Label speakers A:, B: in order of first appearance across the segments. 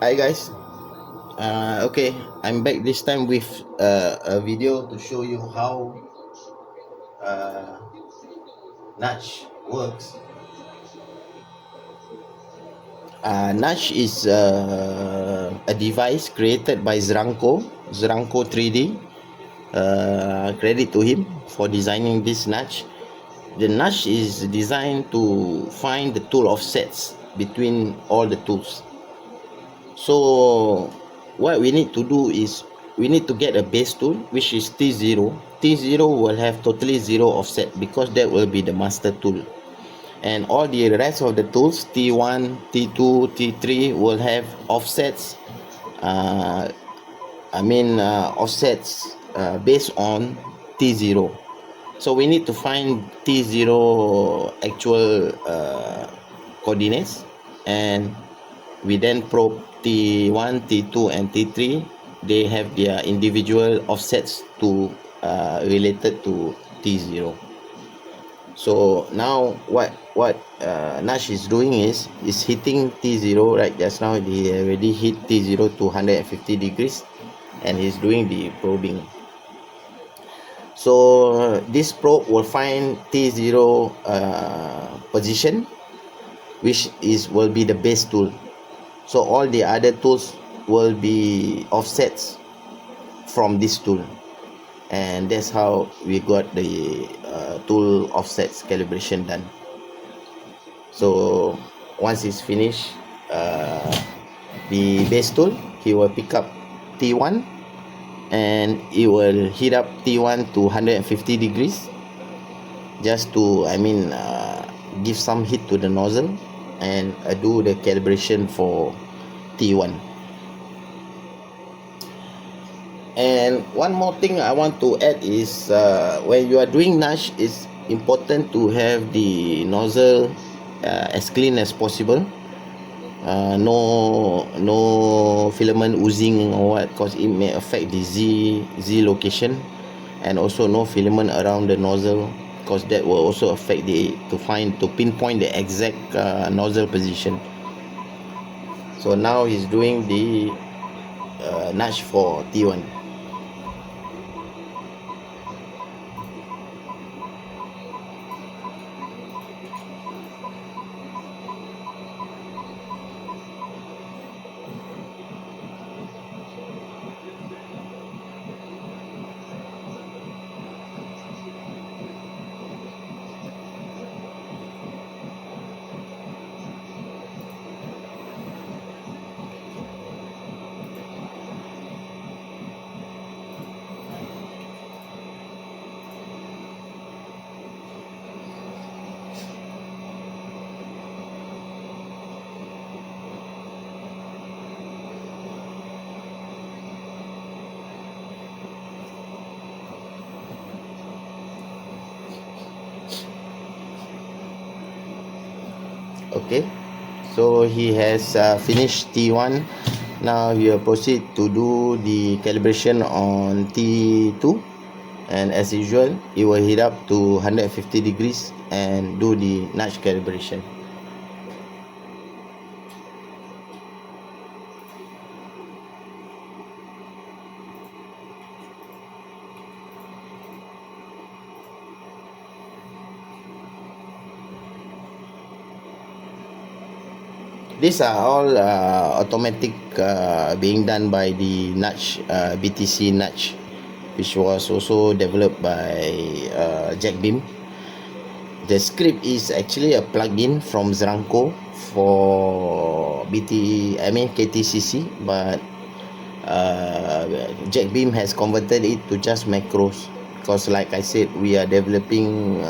A: Hi guys. Okay, I'm back this time with a video to show you how uh, Nudge works. Nudge is a device created by Zranko 3D. Credit to him for designing this Nudge. The Nudge is designed to find the tool offsets between all the tools. So what we need to do is we need to get a base tool which is T0. T0 will have totally zero offset because that will be the master tool, and all the rest of the tools T1, T2, T3 will have offsets. Offsets based on T0. So we need to find T0 actual coordinates, and we then probe T1, T2 and T3. They have their individual offsets to related to T0. So now what Nash is doing is hitting T0. Right, just now he already hit T0 to 150 degrees and he's doing the probing. So this probe will find T0 position, which will be the base tool. So all the other tools will be offsets from this tool, and that's how we got the tool offsets calibration done. So once it's finished, the base tool, he will pick up T1 and it will heat up T1 to 150 degrees just to give some heat to the nozzle and do the calibration for T1. And one more thing I want to add is when you are doing Nudge, it's important to have the nozzle as clean as possible. No filament oozing or what, because it may affect the Z location, and also no filament around the nozzle, because that will also affect to pinpoint the exact nozzle position. So now he's doing the Nudge for T1. Okay, so he has finished T1. Now he will proceed to do the calibration on T2, and as usual it will heat up to 150 degrees and do the Nudge calibration. These are all automatic, being done by the Nudge, BTC Nudge, which was also developed by Jack Beam. The script is actually a plugin from Zranko for KTCC, but Jack Beam has converted it to just macros, because like I said, we are developing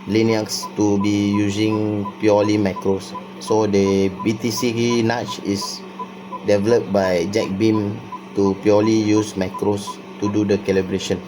A: Linux to be using purely macros. So the BTC Nudge is developed by Jack Beam to purely use macros to do the calibration.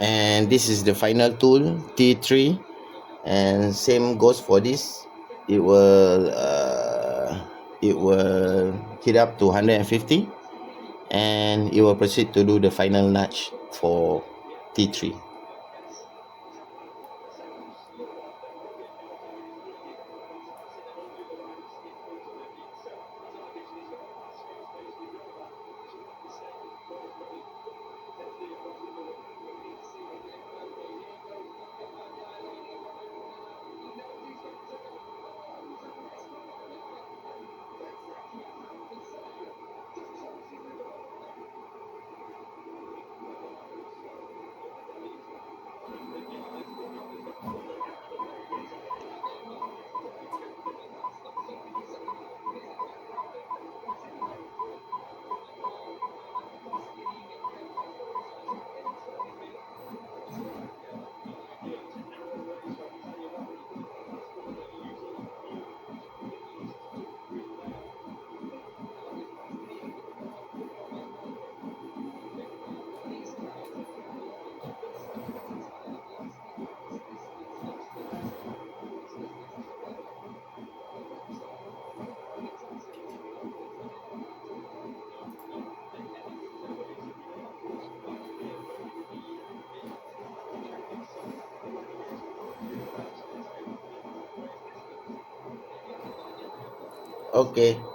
A: and this is the final tool T3, and same goes for this. It will heat up to 150, and it will proceed to do the final nudge for T3. Okay.